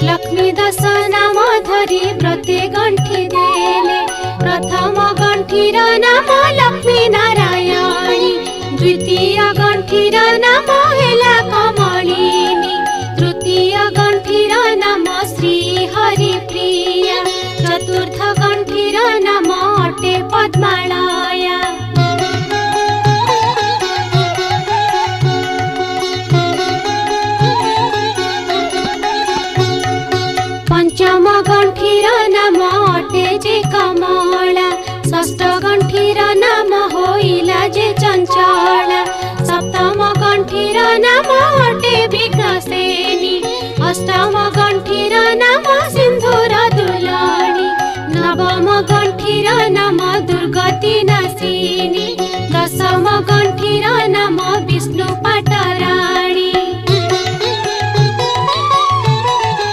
लक्ष्मी दश नाम धरी व्रते गंठी देले। प्रथम गंठीर नाम लक्ष्मी नारायणी, द्वितीय गंठीर नाम हेला कमलिनी, तृतीय गंठीर नाम श्री हरि प्रिया, चतुर्थ गंठीर नाम अटे पद्मालया। पंचम गंठीर नाम अटे जे कमला, षष्ठ गंठीर नाम होइला जे चंचला, सप्तम गंठीर नाम अटे विघ्नसेनी, अष्टम गंठीर नाम सिंधुर दुलानी, नवम गंठीर नाम दुर्गति नाशिनी, दशम गंठीर नाम विष्णु